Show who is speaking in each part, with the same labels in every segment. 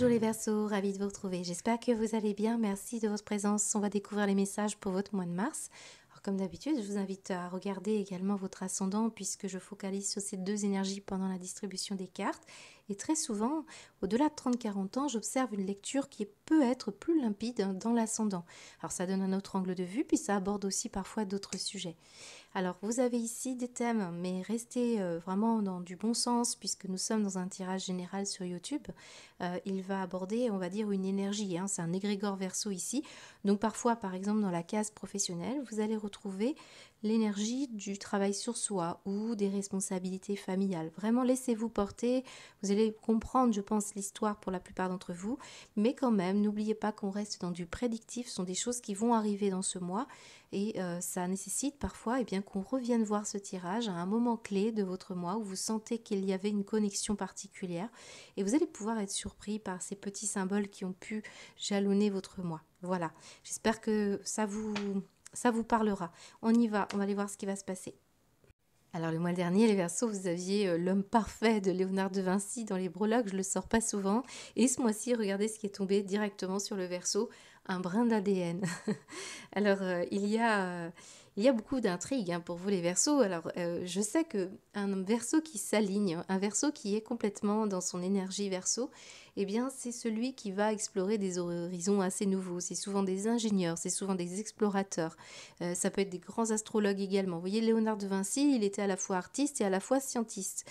Speaker 1: Bonjour les Verseaux, ravie de vous retrouver. J'espère que vous allez bien. Merci de votre présence. On va découvrir les messages pour votre mois de mars. Alors, comme d'habitude, je vous invite à regarder également votre ascendant puisque je focalise sur ces deux énergies pendant la distribution des cartes. Et très souvent, au-delà de 30-40 ans, j'observe une lecture qui peut être plus limpide dans l'ascendant. Alors ça donne un autre angle de vue, puis ça aborde aussi parfois d'autres sujets. Alors, vous avez ici des thèmes, mais restez vraiment dans du bon sens, puisque nous sommes dans un tirage général sur YouTube. Il va aborder, on va dire, une énergie. C'est un égrégore Verseau ici. Donc, parfois, par exemple, dans la case professionnelle, vous allez retrouver l'énergie du travail sur soi ou des responsabilités familiales. Vraiment, laissez-vous porter. Vous allez comprendre, je pense, l'histoire pour la plupart d'entre vous. Mais quand même, n'oubliez pas qu'on reste dans du prédictif. Ce sont des choses qui vont arriver dans ce mois. Et ça nécessite parfois qu'on revienne voir ce tirage à un moment clé de votre mois où vous sentez qu'il y avait une connexion particulière. Et vous allez pouvoir être surpris par ces petits symboles qui ont pu jalonner votre mois. Voilà, j'espère que ça vous parlera. On y va, on va aller voir ce qui va se passer. Alors le mois dernier, les Verseaux, vous aviez l'homme parfait de Léonard de Vinci dans les breloques, je ne le sors pas souvent. Et ce mois-ci, regardez ce qui est tombé directement sur le Verseau, un brin d'ADN. Alors il y a beaucoup d'intrigues pour vous les Verseaux. Alors je sais qu'un Verseau qui s'aligne, un Verseau qui est complètement dans son énergie Verseau, eh bien c'est celui qui va explorer des horizons assez nouveaux. C'est souvent des ingénieurs, c'est souvent des explorateurs. Ça peut être des grands astrologues également. Vous voyez, Léonard de Vinci, il était à la fois artiste et à la fois scientifique.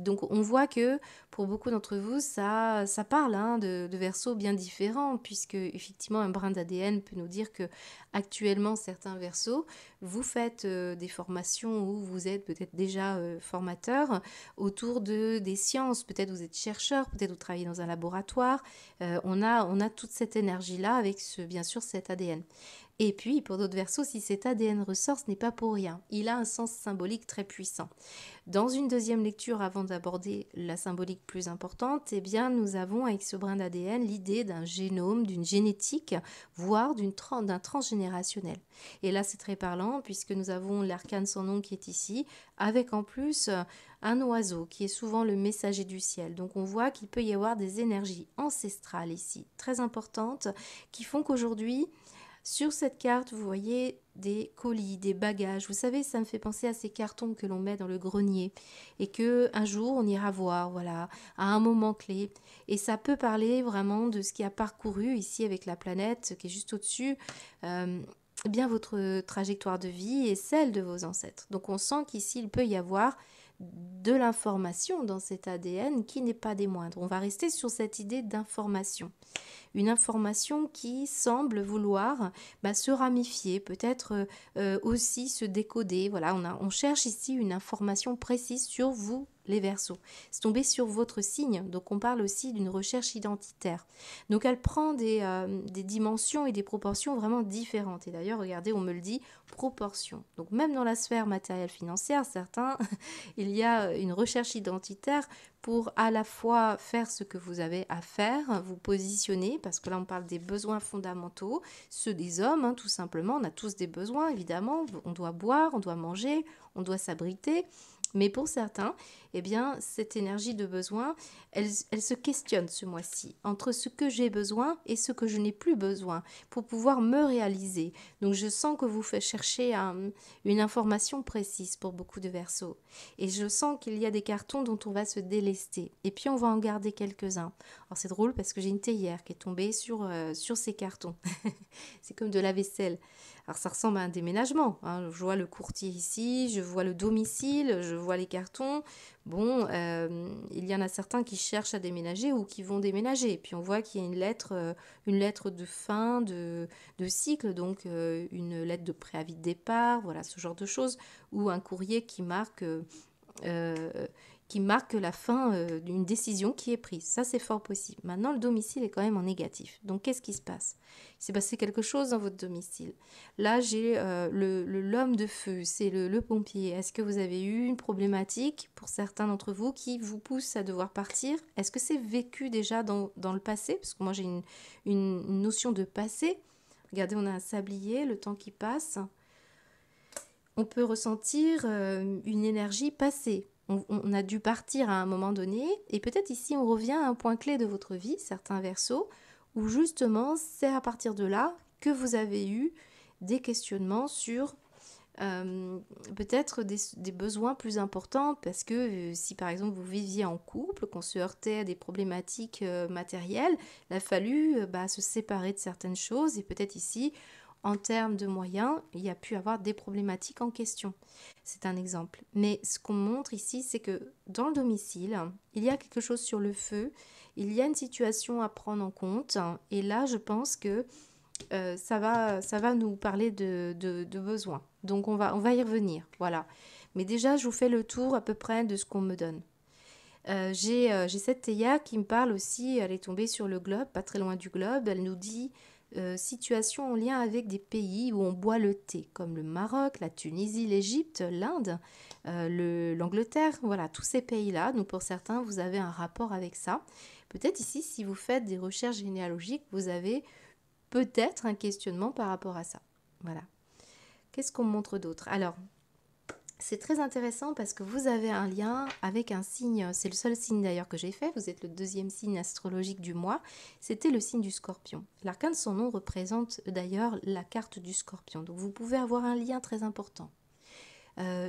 Speaker 1: Donc on voit que pour beaucoup d'entre vous, ça parle de Verseaux bien différents, puisque effectivement un brin d'ADN peut nous dire que actuellement certains Verseaux, vous faites des formations où vous êtes peut-être déjà formateur autour des sciences. Peut-être vous êtes chercheur, peut-être vous travaillez dans un laboratoire. On a toute cette énergie-là avec bien sûr cet ADN. Et puis, pour d'autres Verseaux, si cet ADN ressort, ce n'est pas pour rien. Il a un sens symbolique très puissant. Dans une deuxième lecture, avant d'aborder la symbolique plus importante, eh bien, nous avons avec ce brin d'ADN l'idée d'un génome, d'une génétique, voire d'un transgénérationnel. Et là, c'est très parlant puisque nous avons l'arcane sans nom qui est ici, avec en plus un oiseau qui est souvent le messager du ciel. Donc on voit qu'il peut y avoir des énergies ancestrales ici, très importantes, qui font qu'aujourd'hui, sur cette carte, vous voyez des colis, des bagages. Vous savez, ça me fait penser à ces cartons que l'on met dans le grenier et que un jour on ira voir, voilà, à un moment clé. Et ça peut parler vraiment de ce qui a parcouru ici avec la planète qui est juste au-dessus, bien votre trajectoire de vie et celle de vos ancêtres. Donc on sent qu'ici il peut y avoir de l'information dans cet ADN qui n'est pas des moindres. On va rester sur cette idée d'information. Une information qui semble vouloir se ramifier, peut-être aussi se décoder. Voilà, on cherche ici une information précise sur vous, les Verseaux. C'est tombé sur votre signe, donc on parle aussi d'une recherche identitaire. Donc elle prend des dimensions et des proportions vraiment différentes. Et d'ailleurs, regardez, on me le dit, proportions. Donc même dans la sphère matérielle financière, certains, il y a une recherche identitaire pour à la fois faire ce que vous avez à faire, vous positionner, parce que là on parle des besoins fondamentaux, ceux des hommes, tout simplement, on a tous des besoins évidemment, on doit boire, on doit manger, on doit s'abriter, mais pour certains, eh bien, cette énergie de besoin, elle se questionne ce mois-ci entre ce que j'ai besoin et ce que je n'ai plus besoin pour pouvoir me réaliser. Donc je sens que vous faites chercher une information précise pour beaucoup de Verseaux. Et je sens qu'il y a des cartons dont on va se délester. Et puis on va en garder quelques-uns. Alors c'est drôle parce que j'ai une théière qui est tombée sur ces cartons. C'est comme de la vaisselle. Alors ça ressemble à un déménagement. Je vois le courtier ici, je vois le domicile, je vois les cartons. Bon, il y en a certains qui cherchent à déménager ou qui vont déménager. Et puis on voit qu'il y a une lettre de fin de cycle, donc une lettre de préavis de départ, voilà ce genre de choses, ou un courrier qui marque la fin d'une décision qui est prise. Ça, c'est fort possible. Maintenant, le domicile est quand même en négatif. Donc, qu'est-ce qui se passe? Il s'est passé quelque chose dans votre domicile. Là, j'ai l'homme de feu, c'est le pompier. Est-ce que vous avez eu une problématique pour certains d'entre vous qui vous pousse à devoir partir? Est-ce que c'est vécu déjà dans le passé? Parce que moi, j'ai une notion de passé. Regardez, on a un sablier, le temps qui passe. On peut ressentir une énergie passée. on a dû partir à un moment donné, et peut-être ici on revient à un point clé de votre vie, certains Verseaux, où justement c'est à partir de là que vous avez eu des questionnements sur peut-être des besoins plus importants, parce que si par exemple vous viviez en couple, qu'on se heurtait à des problématiques matérielles, il a fallu se séparer de certaines choses, et peut-être ici, en termes de moyens, il y a pu avoir des problématiques en question. C'est un exemple. Mais ce qu'on montre ici, c'est que dans le domicile, il y a quelque chose sur le feu, il y a une situation à prendre en compte, et là je pense que ça va nous parler de besoins. Donc on va y revenir, voilà. Mais déjà, je vous fais le tour à peu près de ce qu'on me donne. J'ai cette Théa qui me parle aussi, elle est tombée sur le globe, pas très loin du globe, elle nous dit situation en lien avec des pays où on boit le thé, comme le Maroc, la Tunisie, l'Égypte, l'Inde, l'Angleterre, voilà, tous ces pays-là. Donc pour certains, vous avez un rapport avec ça. Peut-être ici, si vous faites des recherches généalogiques, vous avez peut-être un questionnement par rapport à ça. Voilà. Qu'est-ce qu'on montre d'autre? Alors, c'est très intéressant parce que vous avez un lien avec un signe, c'est le seul signe d'ailleurs que j'ai fait, vous êtes le deuxième signe astrologique du mois, c'était le signe du Scorpion. L'arcane de son nom représente d'ailleurs la carte du Scorpion, donc vous pouvez avoir un lien très important.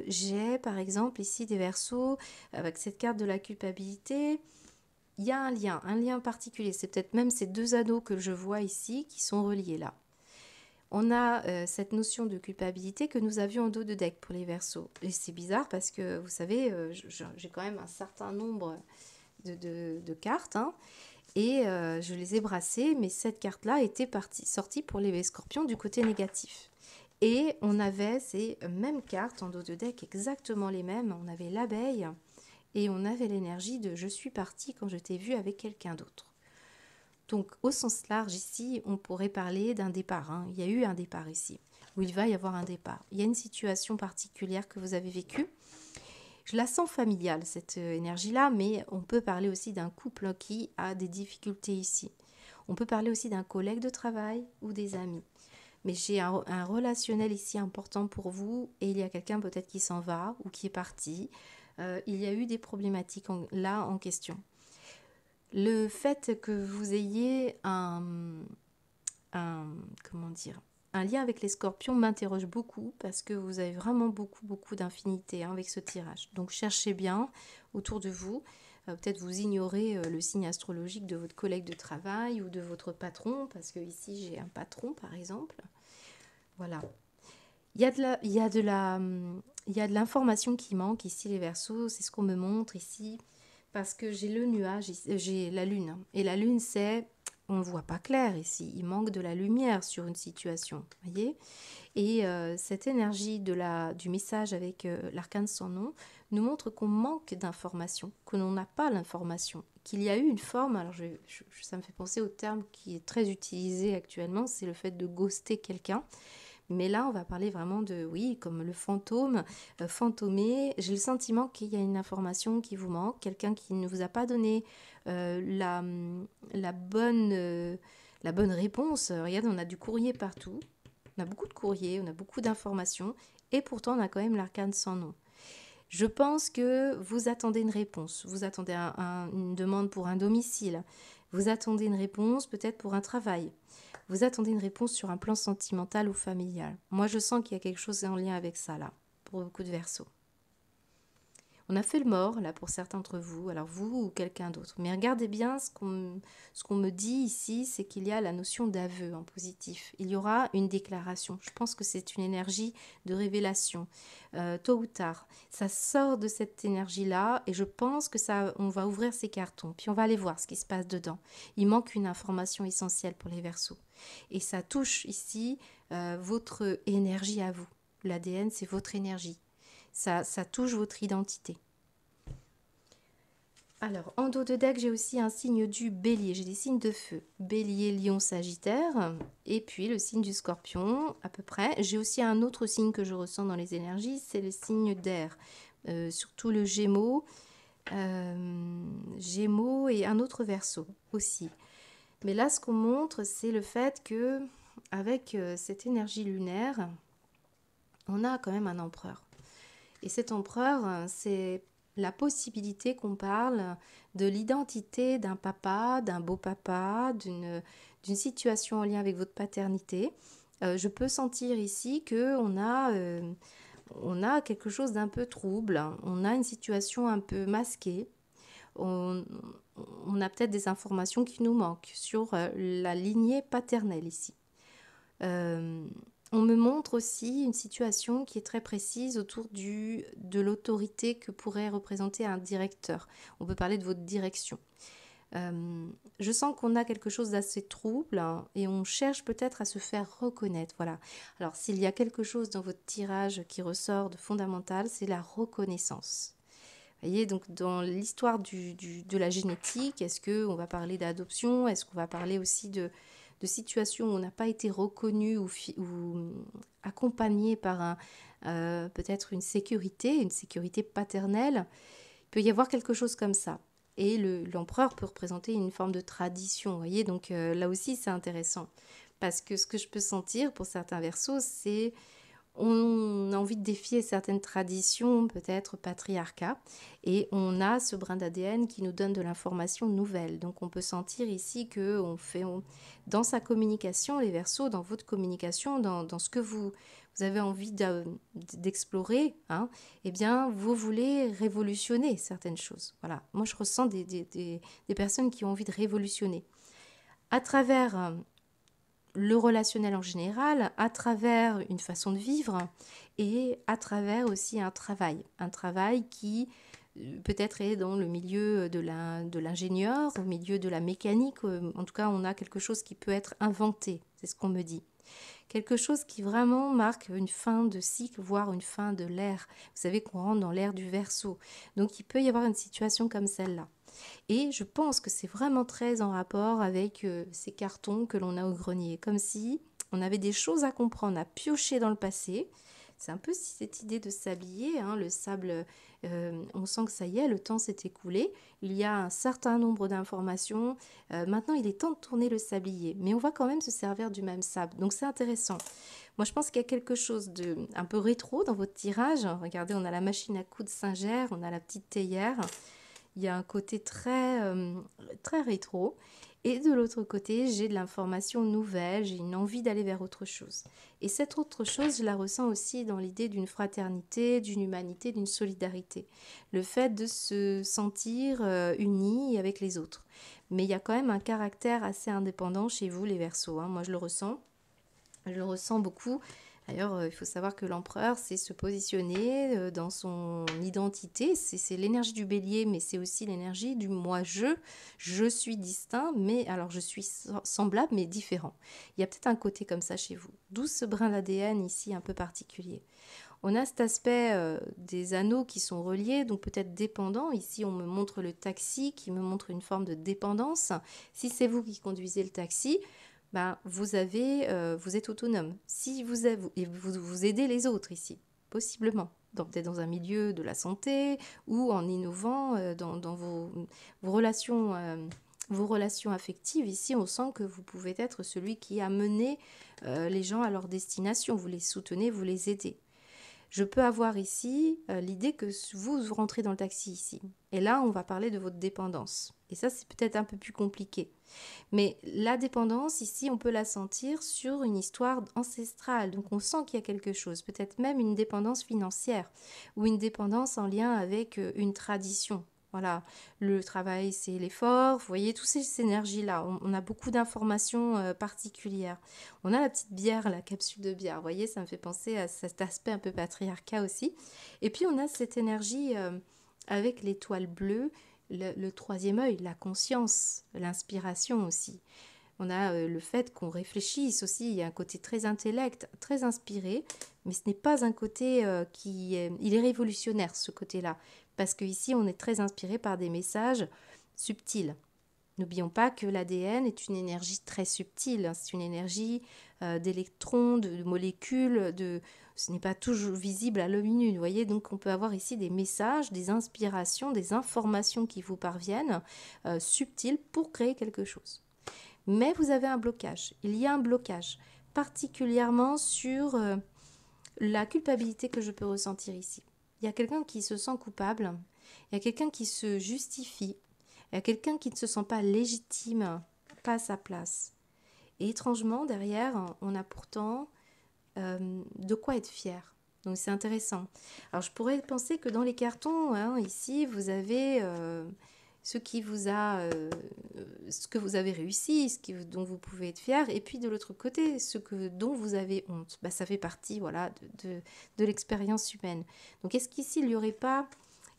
Speaker 1: J'ai par exemple ici des Verseaux avec cette carte de la culpabilité. Il y a un lien particulier, c'est peut-être même ces deux anneaux que je vois ici qui sont reliés là. On a cette notion de culpabilité que nous avions en dos de deck pour les Verseaux. Et c'est bizarre parce que, vous savez, j'ai quand même un certain nombre de cartes, hein, et je les ai brassées, mais cette carte-là était sortie pour les Scorpions du côté négatif. Et on avait ces mêmes cartes en dos de deck, exactement les mêmes. On avait l'abeille et on avait l'énergie de « je suis partie quand je t'ai vu avec quelqu'un d'autre ». Donc, au sens large, ici, on pourrait parler d'un départ, hein. Il y a eu un départ ici, où il va y avoir un départ. Il y a une situation particulière que vous avez vécue. Je la sens familiale, cette énergie-là, mais on peut parler aussi d'un couple qui a des difficultés ici. On peut parler aussi d'un collègue de travail ou des amis. Mais j'ai un relationnel ici important pour vous, et il y a quelqu'un peut-être qui s'en va ou qui est parti. Il y a eu des problématiques là en question. Le fait que vous ayez comment dire, un lien avec les Scorpions m'interroge beaucoup parce que vous avez vraiment beaucoup d'infinité, hein, avec ce tirage. Donc cherchez bien autour de vous. Peut-être vous ignorez le signe astrologique de votre collègue de travail ou de votre patron, parce que ici j'ai un patron par exemple. Voilà. Il y a de l'information qui manque ici, les Verseaux, c'est ce qu'on me montre ici. Parce que j'ai le nuage, j'ai la lune. Et la lune, on ne voit pas clair ici. Il manque de la lumière sur une situation, voyez. Et cette énergie du message avec l'arcane sans nom nous montre qu'on manque d'informations, que l'on n'a pas l'information, qu'il y a eu une forme. Alors ça me fait penser au terme qui est très utilisé actuellement, c'est le fait de ghoster quelqu'un. Mais là, on va parler vraiment de, oui, comme le fantôme, fantomé. J'ai le sentiment qu'il y a une information qui vous manque, quelqu'un qui ne vous a pas donné la bonne réponse. Regarde, on a du courrier partout, on a beaucoup de courriers, on a beaucoup d'informations, et pourtant on a quand même l'arcane sans nom. Je pense que vous attendez une réponse, vous attendez une demande pour un domicile, vous attendez une réponse peut-être pour un travail. Vous attendez une réponse sur un plan sentimental ou familial. Moi, je sens qu'il y a quelque chose en lien avec ça, là, pour beaucoup de Verseaux. On a fait le mort, là, pour certains d'entre vous, alors vous ou quelqu'un d'autre. Mais regardez bien ce qu'on me dit ici, c'est qu'il y a la notion d'aveu en positif. Il y aura une déclaration. Je pense que c'est une énergie de révélation, tôt ou tard. Ça sort de cette énergie-là, et je pense que on va ouvrir ces cartons, puis on va aller voir ce qui se passe dedans. Il manque une information essentielle pour les Verseaux. Et ça touche ici votre énergie à vous. L'ADN, c'est votre énergie. Ça touche votre identité. Alors, en dos de deck, j'ai aussi un signe du bélier. J'ai des signes de feu. Bélier, lion, sagittaire. Et puis le signe du scorpion, à peu près. J'ai aussi un autre signe que je ressens dans les énergies, c'est le signe d'air. Surtout le gémeaux. Gémeaux et un autre verseau aussi. Mais là, ce qu'on montre, c'est le fait que, avec cette énergie lunaire, on a quand même un empereur. Et cet empereur, c'est la possibilité qu'on parle de l'identité d'un papa, d'un beau papa, d'une situation en lien avec votre paternité. Je peux sentir ici on a quelque chose d'un peu trouble, on a une situation un peu masquée, on, on a peut-être des informations qui nous manquent sur la lignée paternelle ici. Euh, on me montre aussi une situation qui est très précise autour de l'autorité que pourrait représenter un directeur. On peut parler de votre direction. Je sens qu'on a quelque chose d'assez trouble, hein, et on cherche peut-être à se faire reconnaître. Voilà. Alors, s'il y a quelque chose dans votre tirage qui ressort de fondamental, c'est la reconnaissance. Vous voyez, donc dans l'histoire de la génétique, est-ce qu'on va parler d'adoption? Est-ce qu'on va parler aussi de situations où on n'a pas été reconnu ou accompagné par peut-être une sécurité paternelle? Il peut y avoir quelque chose comme ça. Et l'empereur peut représenter une forme de tradition, vous voyez, donc là aussi c'est intéressant. Parce que ce que je peux sentir pour certains versos, c'est on a envie de défier certaines traditions, peut-être patriarcat, et on a ce brin d'ADN qui nous donne de l'information nouvelle. Donc on peut sentir ici que dans sa communication, les Verseaux, dans votre communication, dans ce que vous avez envie d'explorer, hein, eh bien vous voulez révolutionner certaines choses. Voilà, moi je ressens des personnes qui ont envie de révolutionner à travers le relationnel en général, à travers une façon de vivre et à travers aussi un travail qui peut-être est dans le milieu de l'ingénieur, au milieu de la mécanique. En tout cas, on a quelque chose qui peut être inventé, c'est ce qu'on me dit. Quelque chose qui vraiment marque une fin de cycle, voire une fin de l'ère. Vous savez qu'on rentre dans l'ère du Verseau. Donc il peut y avoir une situation comme celle-là. Et je pense que c'est vraiment très en rapport avec ces cartons que l'on a au grenier. Comme si on avait des choses à comprendre, à piocher dans le passé. C'est un peu cette idée de s'habiller, hein, le sable, on sent que ça y est, le temps s'est écoulé, il y a un certain nombre d'informations, maintenant il est temps de tourner le sablier, mais on va quand même se servir du même sable, donc c'est intéressant. Moi je pense qu'il y a quelque chose de un peu rétro dans votre tirage. Regardez, on a la machine à coudre Singer, on a la petite théière, il y a un côté très rétro. Et de l'autre côté, j'ai de l'information nouvelle, j'ai une envie d'aller vers autre chose. Et cette autre chose, je la ressens aussi dans l'idée d'une fraternité, d'une humanité, d'une solidarité. Le fait de se sentir unis avec les autres. Mais il y a quand même un caractère assez indépendant chez vous, les Verseaux, hein. Moi, je le ressens. Je le ressens beaucoup. D'ailleurs, il faut savoir que l'empereur, c'est se positionner dans son identité. C'est l'énergie du bélier, mais c'est aussi l'énergie du moi-je. Je suis distinct, mais alors je suis semblable, mais différent. Il y a peut-être un côté comme ça chez vous. D'où ce brin d'ADN ici un peu particulier. On a cet aspect des anneaux qui sont reliés, donc peut-être dépendants. Ici, on me montre le taxi qui me montre une forme de dépendance. Si c'est vous qui conduisez le taxi, ben, vous êtes autonome. Si vous aidez les autres ici, possiblement, peut-être dans un milieu de la santé ou en innovant dans vos relations affectives. Ici, on sent que vous pouvez être celui qui a mené les gens à leur destination. Vous les soutenez, vous les aidez. Je peux avoir ici l'idée que vous rentrez dans le taxi ici. Et là, on va parler de votre dépendance. Et ça, c'est peut-être un peu plus compliqué. Mais la dépendance, ici, on peut la sentir sur une histoire ancestrale. Donc, on sent qu'il y a quelque chose. Peut-être même une dépendance financière ou une dépendance en lien avec une tradition. Voilà, le travail, c'est l'effort. Vous voyez, toutes ces énergies-là. On a beaucoup d'informations particulières. On a la petite bière, la capsule de bière. Vous voyez, ça me fait penser à cet aspect un peu patriarcat aussi. Et puis, on a cette énergie avec l'étoile bleue, le troisième œil, la conscience, l'inspiration aussi. On a le fait qu'on réfléchisse aussi, il y a un côté très intellect, très inspiré, mais ce n'est pas un côté il est révolutionnaire ce côté-là, parce qu'ici on est très inspiré par des messages subtils. N'oublions pas que l'ADN est une énergie très subtile, c'est une énergie d'électrons, de molécules, ce n'est pas toujours visible à l'œil nu, vous voyez, donc on peut avoir ici des messages, des inspirations, des informations qui vous parviennent subtiles pour créer quelque chose. Mais vous avez un blocage, il y a un blocage, particulièrement sur la culpabilité que je peux ressentir ici. Il y a quelqu'un qui se sent coupable Il y a quelqu'un qui se justifie. Il y a quelqu'un qui ne se sent pas légitime, pas à sa place. Et étrangement, derrière, on a pourtant de quoi être fier. Donc c'est intéressant. Alors je pourrais penser que dans les cartons, hein, ici, vous avez ce qui vous a, ce que vous avez réussi, dont vous pouvez être fier, et puis de l'autre côté, dont vous avez honte. Bah, ça fait partie, voilà, de l'expérience humaine. Donc est-ce qu'ici, il n'y aurait pas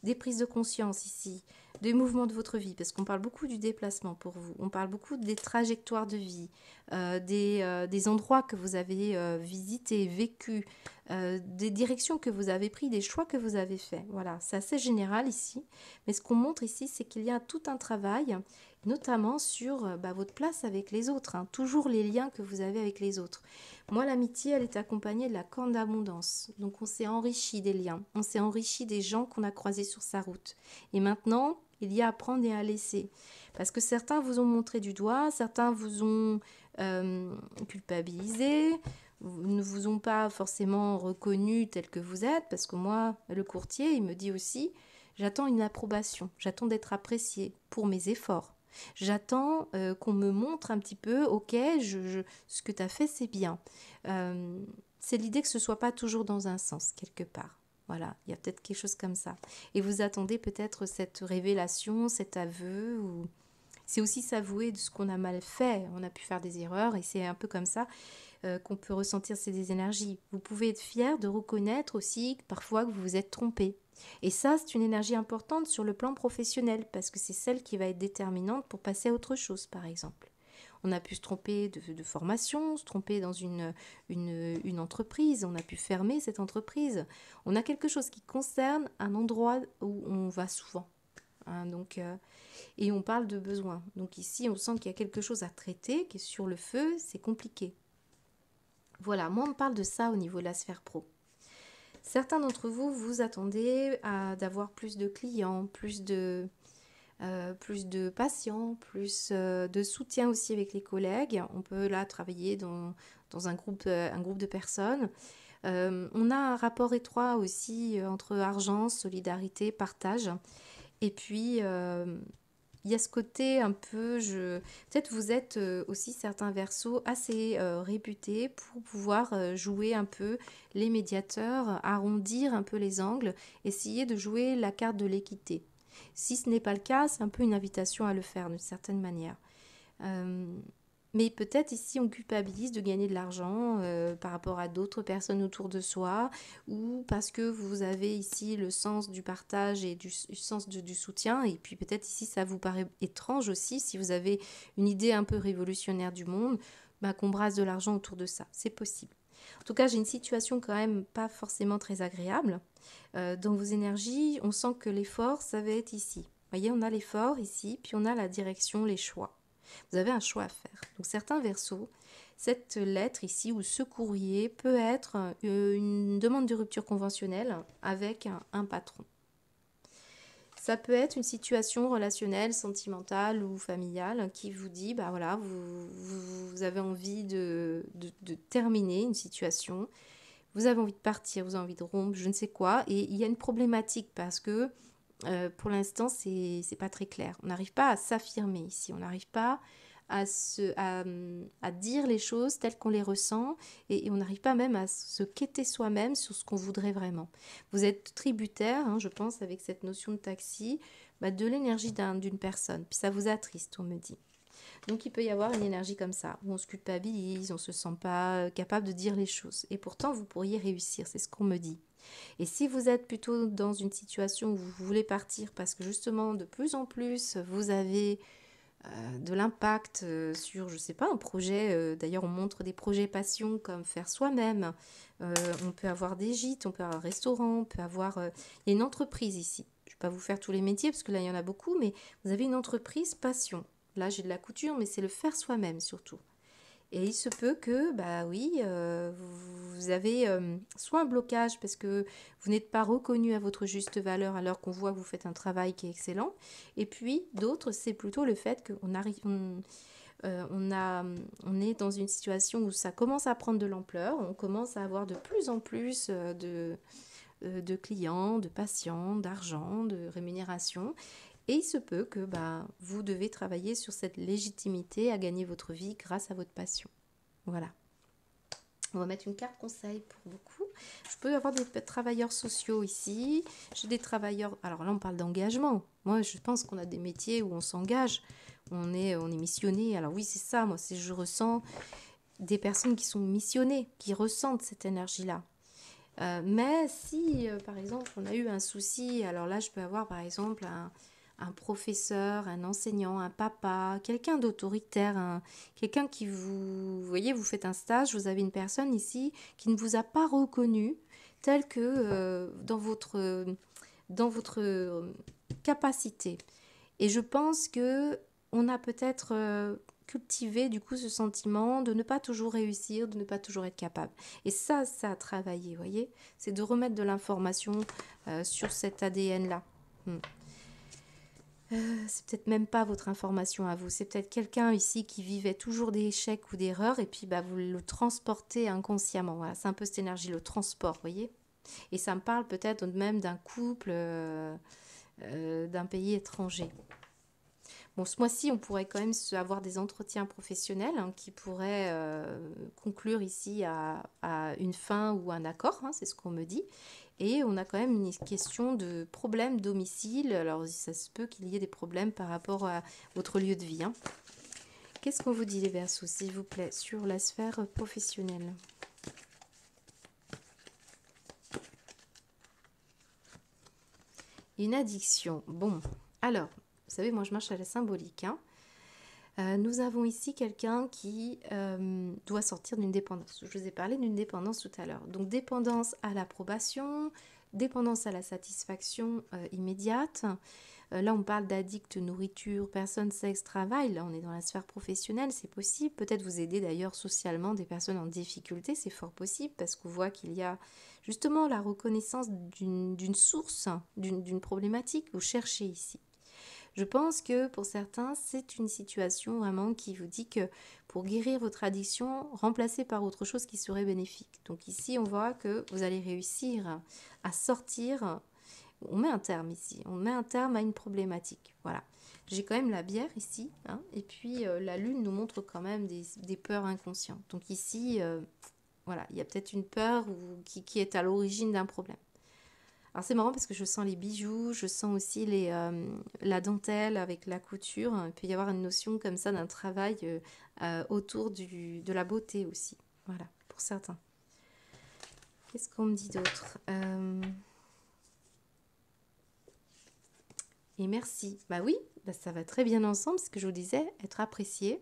Speaker 1: des prises de conscience ici, des mouvements de votre vie, parce qu'on parle beaucoup du déplacement pour vous, on parle beaucoup des trajectoires de vie, des endroits que vous avez visités, vécus, des directions que vous avez prises, des choix que vous avez faits. Voilà, c'est assez général ici, mais ce qu'on montre ici, c'est qu'il y a tout un travail, notamment sur votre place avec les autres, hein, toujours les liens que vous avez avec les autres. Moi, l'amitié, elle est accompagnée de la corne d'abondance. Donc, on s'est enrichi des liens, on s'est enrichi des gens qu'on a croisés sur sa route. Et maintenant, il y a à prendre et à laisser. Parce que certains vous ont montré du doigt, certains vous ont culpabilisé, ne vous ont pas forcément reconnu tel que vous êtes. Parce que moi, le courtier, il me dit aussi, j'attends une approbation, j'attends d'être apprécié pour mes efforts. J'attends qu'on me montre un petit peu, ok, ce que tu as fait, c'est bien. C'est l'idée que ce ne soit pas toujours dans un sens, quelque part. Voilà, il y a peut-être quelque chose comme ça. Et vous attendez peut-être cette révélation, cet aveu, ou c'est aussi s'avouer de ce qu'on a mal fait. On a pu faire des erreurs et c'est un peu comme ça qu'on peut ressentir ces énergies. Vous pouvez être fier de reconnaître aussi parfois que vous vous êtes trompé. Et ça, c'est une énergie importante sur le plan professionnel parce que c'est celle qui va être déterminante pour passer à autre chose, par exemple. On a pu se tromper de formation, se tromper dans une entreprise, on a pu fermer cette entreprise. On a quelque chose qui concerne un endroit où on va souvent. Hein, et on parle de besoin. Donc ici, on sent qu'il y a quelque chose à traiter, qui est sur le feu, c'est compliqué. Voilà, moi on me parle de ça au niveau de la sphère pro. Certains d'entre vous, vous attendez d'avoir plus de clients, plus de patients, plus de soutien aussi avec les collègues. On peut là travailler dans un groupe de personnes. On a un rapport étroit aussi entre argent, solidarité, partage. Et puis, il y a ce côté un peu, peut-être vous êtes aussi certains versos assez réputés pour pouvoir jouer un peu les médiateurs, arrondir un peu les angles, essayer de jouer la carte de l'équité. Si ce n'est pas le cas, c'est un peu une invitation à le faire d'une certaine manière. Mais peut-être ici on culpabilise de gagner de l'argent par rapport à d'autres personnes autour de soi ou parce que vous avez ici le sens du partage et du sens du soutien et puis peut-être ici ça vous paraît étrange aussi si vous avez une idée un peu révolutionnaire du monde qu'on brasse de l'argent autour de ça, c'est possible. En tout cas, j'ai une situation quand même pas forcément très agréable. Dans vos énergies, on sent que l'effort, ça va être ici. Vous voyez, on a l'effort ici, puis on a la direction, les choix. Vous avez un choix à faire. Donc certains versos, cette lettre ici ou ce courrier peut être une demande de rupture conventionnelle avec un patron. Ça peut être une situation relationnelle, sentimentale ou familiale qui vous dit, bah voilà, vous avez envie de terminer une situation, vous avez envie de partir, vous avez envie de rompre, je ne sais quoi, et il y a une problématique parce que pour l'instant, c'est pas très clair. On n'arrive pas à s'affirmer ici, on n'arrive pas à dire les choses telles qu'on les ressent et on n'arrive pas même à se quêter soi-même sur ce qu'on voudrait vraiment. Vous êtes tributaire, hein, je pense, avec cette notion de taxi, de l'énergie d'une personne. Puis ça vous attriste, on me dit. Donc il peut y avoir une énergie comme ça, où on se culpabilise, on ne se sent pas capable de dire les choses. Et pourtant, vous pourriez réussir, c'est ce qu'on me dit. Et si vous êtes plutôt dans une situation où vous voulez partir parce que justement, de plus en plus, vous avez de l'impact sur, je ne sais pas, un projet. D'ailleurs, on montre des projets passion comme faire soi-même. On peut avoir des gîtes, on peut avoir un restaurant, on peut avoir... il y a une entreprise ici. Je ne vais pas vous faire tous les métiers parce que là, il y en a beaucoup, mais vous avez une entreprise passion. Là, j'ai de la couture, mais c'est le faire soi-même surtout. Et il se peut que, vous avez soit un blocage parce que vous n'êtes pas reconnu à votre juste valeur alors qu'on voit que vous faites un travail qui est excellent. Et puis, d'autres, c'est plutôt le fait qu'on arrive... on est dans une situation où ça commence à prendre de l'ampleur, on commence à avoir de plus en plus de clients, de patients, d'argent, de rémunération. Et il se peut que vous devez travailler sur cette légitimité à gagner votre vie grâce à votre passion. Voilà. On va mettre une carte conseil pour beaucoup. Je peux avoir des travailleurs sociaux ici. J'ai des travailleurs... Alors là, on parle d'engagement. Moi, je pense qu'on a des métiers où on s'engage. On est missionné. Alors oui, c'est ça. Moi, je ressens des personnes qui sont missionnées, qui ressentent cette énergie-là. Mais si, par exemple, on a eu un souci, alors là, je peux avoir, par exemple, un professeur, un enseignant, un papa, quelqu'un d'autoritaire, quelqu'un qui vous voyez, vous faites un stage, vous avez une personne ici qui ne vous a pas reconnu tel que dans votre capacité. Et je pense que on a peut-être cultivé du coup ce sentiment de ne pas toujours réussir, de ne pas toujours être capable. Et ça a travaillé, vous voyez, c'est de remettre de l'information sur cet ADN-là. C'est peut-être même pas votre information à vous, c'est peut-être quelqu'un ici qui vivait toujours des échecs ou d'erreurs et puis vous le transportez inconsciemment. Voilà, c'est un peu cette énergie, le transport, vous voyez. Et ça me parle peut-être même d'un couple d'un pays étranger. Bon, ce mois-ci, on pourrait quand même avoir des entretiens professionnels qui pourraient conclure ici à une fin ou un accord, c'est ce qu'on me dit. Et on a quand même une question de problème domicile. Alors, ça se peut qu'il y ait des problèmes par rapport à votre lieu de vie. Qu'est-ce qu'on vous dit, les Verseaux, s'il vous plaît, sur la sphère professionnelle? Une addiction. Bon, alors, vous savez, moi je marche à la symbolique. Nous avons ici quelqu'un qui doit sortir d'une dépendance. Je vous ai parlé d'une dépendance tout à l'heure. Donc dépendance à l'approbation, dépendance à la satisfaction immédiate. Là, on parle d'addict, nourriture, personne, sexe, travail. Là, on est dans la sphère professionnelle, c'est possible. Peut-être vous aider d'ailleurs socialement des personnes en difficulté, c'est fort possible parce qu'on voit qu'il y a justement la reconnaissance d'une source, d'une problématique. Vous cherchez ici. Je pense que pour certains, c'est une situation vraiment qui vous dit que pour guérir votre addiction, remplacez par autre chose qui serait bénéfique. Donc ici, on voit que vous allez réussir à sortir. On met un terme ici, on met un terme à une problématique. Voilà. J'ai quand même la bière ici, et puis la lune nous montre quand même des peurs inconscientes. Donc ici, voilà, il y a peut-être une peur qui est à l'origine d'un problème. Alors c'est marrant parce que je sens les bijoux, je sens aussi la dentelle avec la couture. Il peut y avoir une notion comme ça d'un travail autour de la beauté aussi. Voilà, pour certains. Qu'est-ce qu'on me dit d'autre Et merci. Bah oui, ça va très bien ensemble, ce que je vous disais, être apprécié,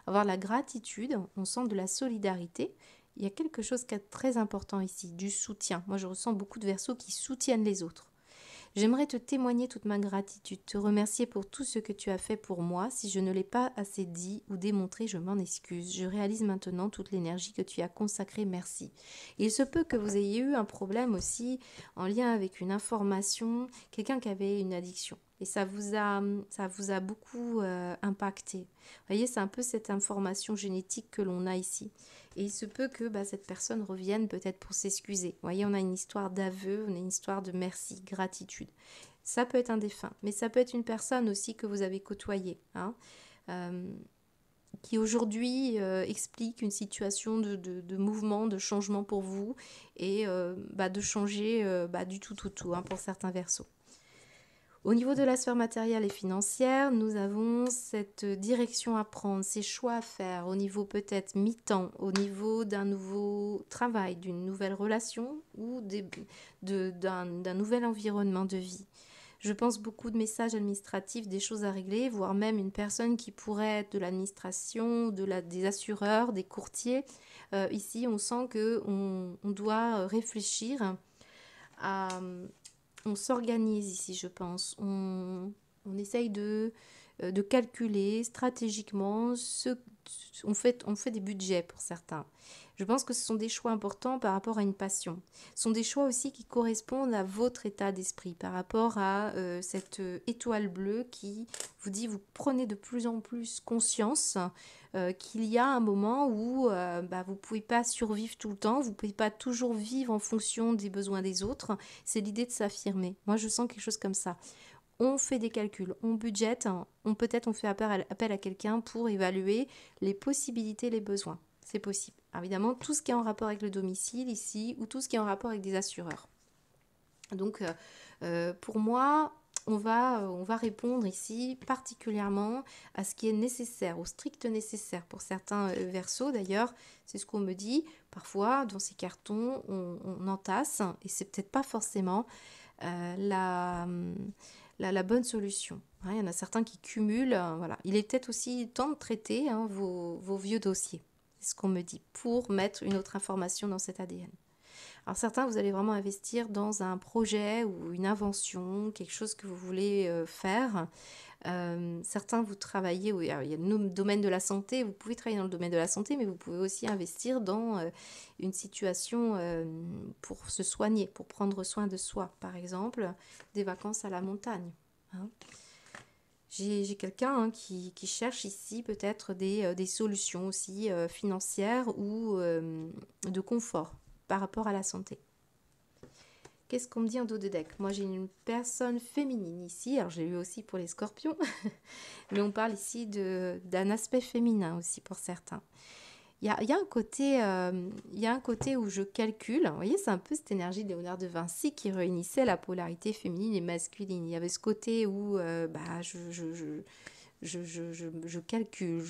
Speaker 1: avoir la gratitude, on sent de la solidarité. Il y a quelque chose qui est très important ici, du soutien. Moi, je ressens beaucoup de Verseaux qui soutiennent les autres. J'aimerais te témoigner toute ma gratitude, te remercier pour tout ce que tu as fait pour moi. Si je ne l'ai pas assez dit ou démontré, je m'en excuse. Je réalise maintenant toute l'énergie que tu as consacrée. Merci. Il se peut que vous ayez eu un problème aussi en lien avec une information, quelqu'un qui avait une addiction. Et ça vous a beaucoup impacté. Vous voyez, c'est un peu cette information génétique que l'on a ici. Et il se peut que cette personne revienne peut-être pour s'excuser. Vous voyez, on a une histoire d'aveu, on a une histoire de merci, gratitude. Ça peut être un défunt, mais ça peut être une personne aussi que vous avez côtoyée, qui aujourd'hui explique une situation de mouvement, de changement pour vous et de changer du tout pour certains Verseaux. Au niveau de la sphère matérielle et financière, nous avons cette direction à prendre, ces choix à faire au niveau peut-être mi-temps, au niveau d'un nouveau travail, d'une nouvelle relation ou d'un nouvel environnement de vie. Je pense beaucoup de messages administratifs, des choses à régler, voire même une personne qui pourrait être de l'administration, des assureurs, des courtiers. Ici, on sent qu'on doit réfléchir à... On s'organise ici, je pense. On essaye de de calculer stratégiquement on fait des budgets pour certains. Je pense que ce sont des choix importants par rapport à une passion. Ce sont des choix aussi qui correspondent à votre état d'esprit, par rapport à cette étoile bleue qui vous dit, vous prenez de plus en plus conscience qu'il y a un moment où vous ne pouvez pas survivre tout le temps, vous ne pouvez pas toujours vivre en fonction des besoins des autres. C'est l'idée de s'affirmer. Moi, je sens quelque chose comme ça. On fait des calculs, on budgète, peut-être on fait appel à quelqu'un pour évaluer les possibilités, les besoins. C'est possible. Alors évidemment, tout ce qui est en rapport avec le domicile ici, ou tout ce qui est en rapport avec des assureurs. Donc, pour moi, on va répondre ici particulièrement à ce qui est nécessaire, au strict nécessaire. Pour certains versos, d'ailleurs, c'est ce qu'on me dit. Parfois, dans ces cartons, on entasse, et c'est peut-être pas forcément la bonne solution. Il y en a certains qui cumulent. Voilà. Il est peut-être aussi temps de traiter vos vieux dossiers. C'est ce qu'on me dit, pour mettre une autre information dans cet ADN. Alors certains, vous allez vraiment investir dans un projet ou une invention, quelque chose que vous voulez faire. Certains, vous travaillez, il y a le domaine de la santé, vous pouvez travailler dans le domaine de la santé, mais vous pouvez aussi investir dans une situation pour se soigner, pour prendre soin de soi, par exemple, des vacances à la montagne. J'ai quelqu'un qui cherche ici peut-être des solutions aussi financières ou de confort par rapport à la santé. Qu'est-ce qu'on me dit en dos de deck? Moi, j'ai une personne féminine ici. Alors, j'ai eu aussi pour les scorpions. Mais on parle ici d'un aspect féminin aussi pour certains. Il y a un côté où je calcule. Vous voyez, c'est un peu cette énergie de Léonard de Vinci qui réunissait la polarité féminine et masculine. Il y avait ce côté où je calcule,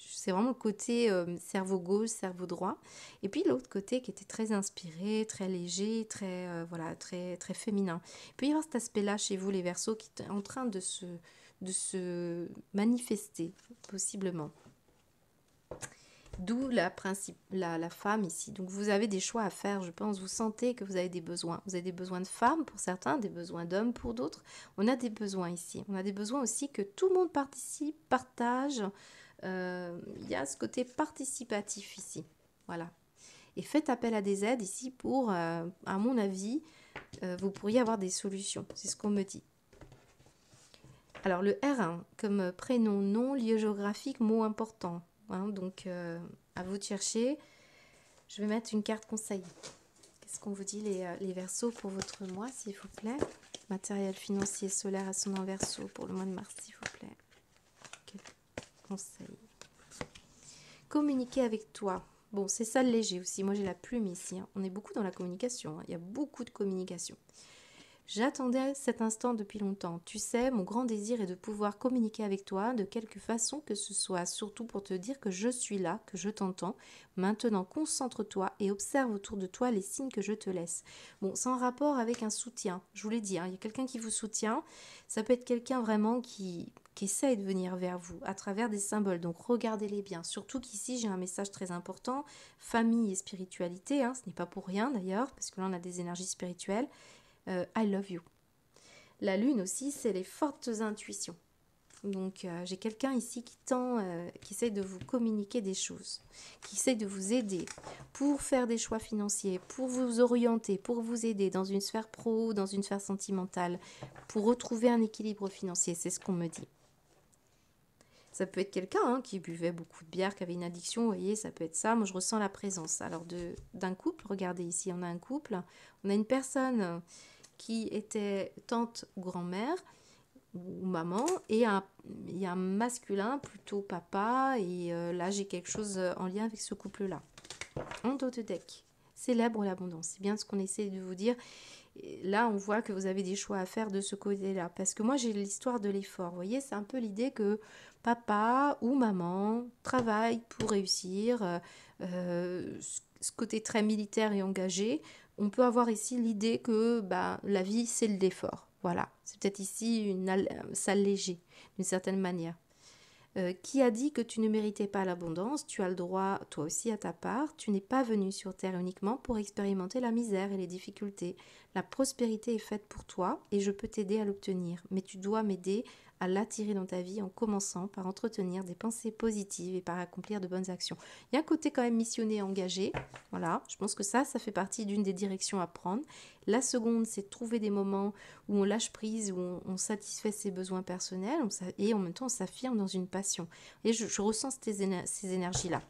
Speaker 1: c'est vraiment le côté cerveau gauche, cerveau droit. Et puis l'autre côté qui était très inspiré, très léger, très, très féminin. Il peut y avoir cet aspect-là chez vous, les Verseaux, qui est en train de se manifester, possiblement. D'où la femme ici. Donc vous avez des choix à faire, je pense. Vous sentez que vous avez des besoins. Vous avez des besoins de femmes pour certains, des besoins d'hommes pour d'autres. On a des besoins ici. On a des besoins aussi que tout le monde participe, partage. Il y a ce côté participatif ici. Voilà. Et faites appel à des aides ici pour, à mon avis, vous pourriez avoir des solutions. C'est ce qu'on me dit. Alors le R1, comme prénom, nom, lieu géographique, mot important. Donc, à vous de chercher. Je vais mettre une carte conseil. Qu'est-ce qu'on vous dit, les Verseaux, pour votre mois, s'il vous plaît? Matériel financier solaire ascendant Verseau pour le mois de mars, s'il vous plaît. Quel conseil? Communiquer avec toi. Bon, c'est ça le léger aussi. Moi, j'ai la plume ici. On est beaucoup dans la communication. Il y a beaucoup de communication. J'attendais cet instant depuis longtemps. Tu sais, mon grand désir est de pouvoir communiquer avec toi de quelque façon que ce soit, surtout pour te dire que je suis là, que je t'entends. Maintenant, concentre-toi et observe autour de toi les signes que je te laisse. Bon, c'est en rapport avec un soutien. Je vous l'ai dit, il y a quelqu'un qui vous soutient. Ça peut être quelqu'un vraiment qui essaye de venir vers vous à travers des symboles. Donc, regardez-les bien. Surtout qu'ici, j'ai un message très important. Famille et spiritualité. Ce n'est pas pour rien d'ailleurs, parce que là, on a des énergies spirituelles. I love you. La lune aussi, c'est les fortes intuitions. Donc, j'ai quelqu'un ici qui essaye de vous communiquer des choses, qui essaye de vous aider pour faire des choix financiers, pour vous orienter, pour vous aider dans une sphère pro, dans une sphère sentimentale, pour retrouver un équilibre financier. C'est ce qu'on me dit. Ça peut être quelqu'un qui buvait beaucoup de bière, qui avait une addiction, vous voyez, ça peut être ça. Moi, je ressens la présence. Alors, d'un couple, regardez ici, on a un couple, on a une personne qui était tante ou grand-mère ou maman, et il y a un masculin, plutôt papa, et là, j'ai quelque chose en lien avec ce couple-là. En dos de deck, célèbre l'abondance. C'est bien ce qu'on essaie de vous dire. Et là, on voit que vous avez des choix à faire de ce côté-là. Parce que moi, j'ai l'histoire de l'effort. Vous voyez, c'est un peu l'idée que papa ou maman travaille pour réussir. Ce côté très militaire et engagé. On peut avoir ici l'idée que la vie, c'est l'effort. Voilà. C'est peut-être ici s'alléger d'une certaine manière. Qui a dit que tu ne méritais pas l'abondance? Tu as le droit, toi aussi, à ta part. Tu n'es pas venu sur Terre uniquement pour expérimenter la misère et les difficultés. La prospérité est faite pour toi et je peux t'aider à l'obtenir. Mais tu dois m'aider à l'attirer dans ta vie en commençant par entretenir des pensées positives et par accomplir de bonnes actions. Il y a un côté quand même missionné, engagé. Voilà, je pense que ça fait partie d'une des directions à prendre. La seconde, c'est de trouver des moments où on lâche prise, où on satisfait ses besoins personnels et en même temps on s'affirme dans une passion. Et je ressens ces énergies-là.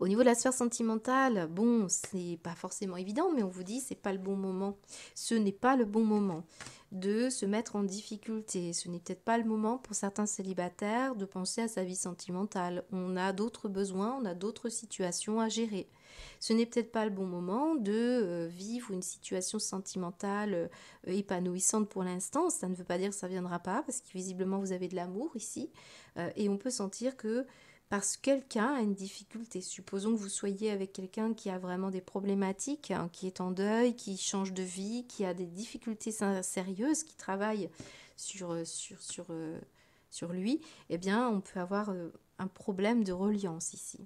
Speaker 1: Au niveau de la sphère sentimentale, bon, c'est pas forcément évident, mais on vous dit c'est pas le bon moment. Ce n'est pas le bon moment de se mettre en difficulté. Ce n'est peut-être pas le moment pour certains célibataires de penser à sa vie sentimentale. On a d'autres besoins, on a d'autres situations à gérer. Ce n'est peut-être pas le bon moment de vivre une situation sentimentale épanouissante pour l'instant. Ça ne veut pas dire que ça ne viendra pas, parce que visiblement vous avez de l'amour ici. Et on peut sentir que parce que quelqu'un a une difficulté. Supposons que vous soyez avec quelqu'un qui a vraiment des problématiques, hein, qui est en deuil, qui change de vie, qui a des difficultés sérieuses, qui travaille sur lui, eh bien, on peut avoir un problème de reliance ici.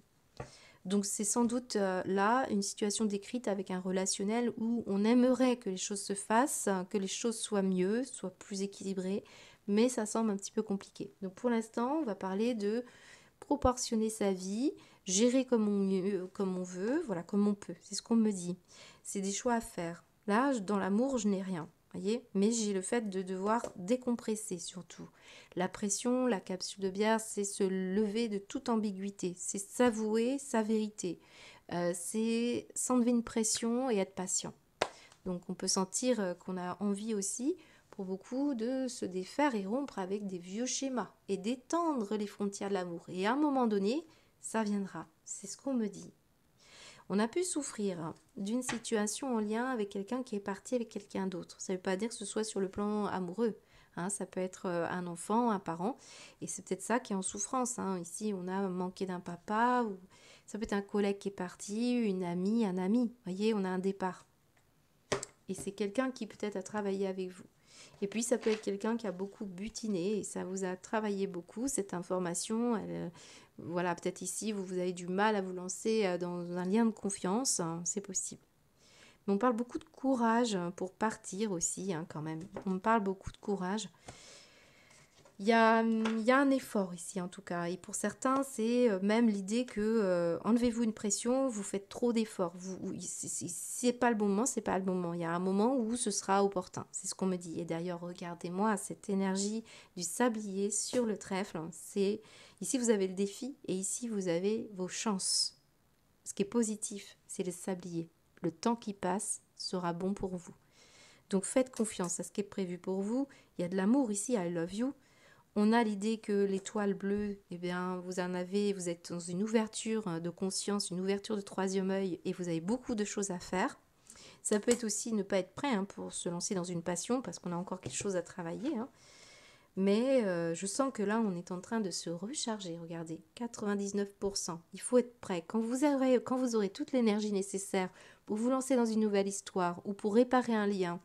Speaker 1: Donc c'est sans doute là une situation décrite avec un relationnel où on aimerait que les choses se fassent, que les choses soient mieux, soient plus équilibrées, mais ça semble un petit peu compliqué. Donc pour l'instant, on va parler de proportionner sa vie, gérer comme on veut, voilà, comme on peut. C'est ce qu'on me dit. C'est des choix à faire. Là, dans l'amour, je n'ai rien, voyez, mais j'ai le fait de devoir décompresser surtout. La pression, la capsule de bière, c'est se lever de toute ambiguïté, c'est s'avouer sa vérité, c'est s'enlever une pression et être patient. Donc on peut sentir qu'on a envie aussi, pour beaucoup, de se défaire et rompre avec des vieux schémas et d'étendre les frontières de l'amour. Et à un moment donné, ça viendra. C'est ce qu'on me dit. On a pu souffrir d'une situation en lien avec quelqu'un qui est parti avec quelqu'un d'autre. Ça ne veut pas dire que ce soit sur le plan amoureux. Hein, ça peut être un enfant, un parent. Et c'est peut-être ça qui est en souffrance. Hein. Ici, on a manqué d'un papa. Ou ça peut être un collègue qui est parti, une amie, un ami. Vous voyez, on a un départ. Et c'est quelqu'un qui peut-être a travaillé avec vous. Et puis, ça peut être quelqu'un qui a beaucoup butiné et ça vous a travaillé beaucoup, cette information. Voilà, peut-être ici, vous avez du mal à vous lancer dans un lien de confiance, hein, c'est possible. Mais on parle beaucoup de courage pour partir aussi, hein, quand même. On parle beaucoup de courage. Il y a un effort ici en tout cas, et pour certains c'est même l'idée que enlevez-vous une pression, vous faites trop d'efforts, c'est pas le bon moment, c'est pas le bon moment, il y a un moment où ce sera opportun, c'est ce qu'on me dit. Et d'ailleurs regardez-moi cette énergie du sablier sur le trèfle, c'est ici vous avez le défi et ici vous avez vos chances. Ce qui est positif, c'est le sablier, le temps qui passe sera bon pour vous. Donc faites confiance à ce qui est prévu pour vous. Il y a de l'amour ici, I love you. On a l'idée que l'étoile bleue, eh bien, vous êtes dans une ouverture de conscience, une ouverture de troisième œil et vous avez beaucoup de choses à faire. Ça peut être aussi ne pas être prêt pour se lancer dans une passion parce qu'on a encore quelque chose à travailler. Hein. Mais je sens que là, on est en train de se recharger. Regardez, 99%. Il faut être prêt. Quand vous aurez toute l'énergie nécessaire pour vous lancer dans une nouvelle histoire ou pour réparer un lien,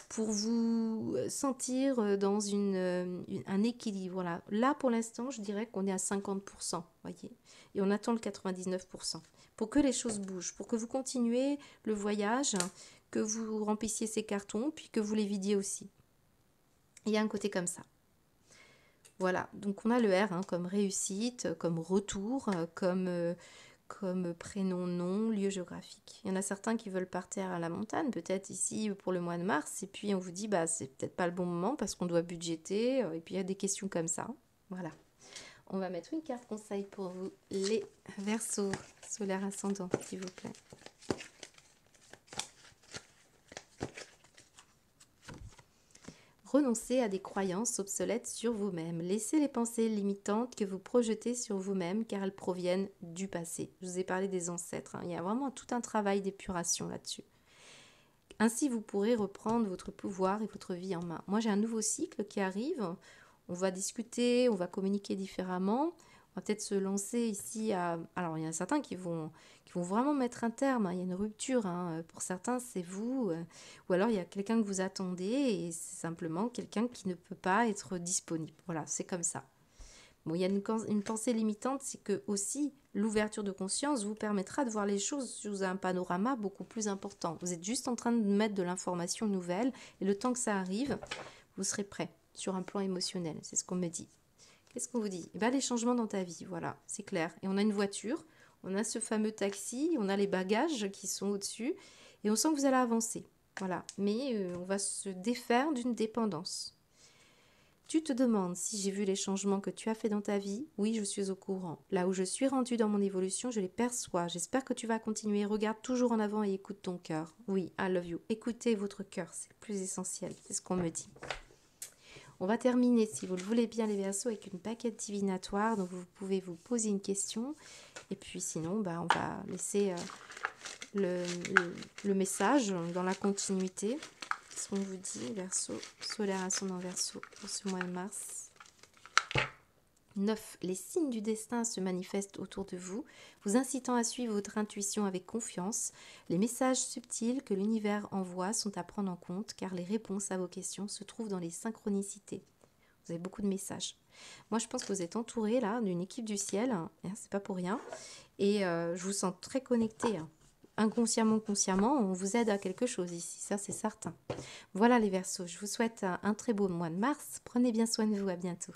Speaker 1: pour vous sentir dans un équilibre. Voilà. Là, pour l'instant, je dirais qu'on est à 50%, voyez, et on attend le 99%. Pour que les choses bougent, pour que vous continuez le voyage, que vous remplissiez ces cartons, puis que vous les vidiez aussi. Il y a un côté comme ça. Voilà, donc on a le R comme réussite, comme retour, comme prénom, nom, lieu géographique. Il y en a certains qui veulent partir à la montagne, peut-être ici pour le mois de mars, et puis on vous dit c'est peut-être pas le bon moment parce qu'on doit budgéter, et puis il y a des questions comme ça. Voilà. On va mettre une carte conseil pour vous, les Verseaux, solaire ascendant, s'il vous plaît. Renoncez à des croyances obsolètes sur vous-même. Laissez les pensées limitantes que vous projetez sur vous-même car elles proviennent du passé. Je vous ai parlé des ancêtres. Il y a vraiment tout un travail d'épuration là-dessus. Ainsi, vous pourrez reprendre votre pouvoir et votre vie en main. Moi, j'ai un nouveau cycle qui arrive. On va discuter, on va communiquer différemment. On va peut-être se lancer ici à... Alors, il y en a certains qui vont vraiment mettre un terme. Il y a une rupture. Pour certains, c'est vous. Ou alors, il y a quelqu'un que vous attendez et c'est simplement quelqu'un qui ne peut pas être disponible. Voilà, c'est comme ça. Bon, il y a une pensée limitante, c'est que aussi l'ouverture de conscience vous permettra de voir les choses sous un panorama beaucoup plus important. Vous êtes juste en train de mettre de l'information nouvelle et le temps que ça arrive, vous serez prêt sur un plan émotionnel. C'est ce qu'on me dit. Qu'est-ce qu'on vous dit? Eh bien, les changements dans ta vie, voilà, c'est clair. Et on a une voiture, on a ce fameux taxi, on a les bagages qui sont au-dessus et on sent que vous allez avancer. Voilà, mais on va se défaire d'une dépendance. Tu te demandes si j'ai vu les changements que tu as fait dans ta vie? Oui, je suis au courant. Là où je suis rendue dans mon évolution, je les perçois. J'espère que tu vas continuer. Regarde toujours en avant et écoute ton cœur. Oui, I love you. Écoutez votre cœur, c'est le plus essentiel. C'est ce qu'on me dit. On va terminer, si vous le voulez bien, les Verseaux, avec une baguette divinatoire. Donc, vous pouvez vous poser une question. Et puis, sinon, on va laisser le message dans la continuité. Qu'est-ce qu'on vous dit, Verseau, solaire ascendant Verseau pour ce mois de mars? 9. Les signes du destin se manifestent autour de vous, vous incitant à suivre votre intuition avec confiance. Les messages subtils que l'univers envoie sont à prendre en compte car les réponses à vos questions se trouvent dans les synchronicités. Vous avez beaucoup de messages. Moi, je pense que vous êtes entouré là d'une équipe du ciel, hein, c'est pas pour rien. Et je vous sens très connecté. Hein. Inconsciemment, consciemment, on vous aide à quelque chose ici, ça c'est certain. Voilà les Verseaux, je vous souhaite un très beau mois de mars. Prenez bien soin de vous, à bientôt.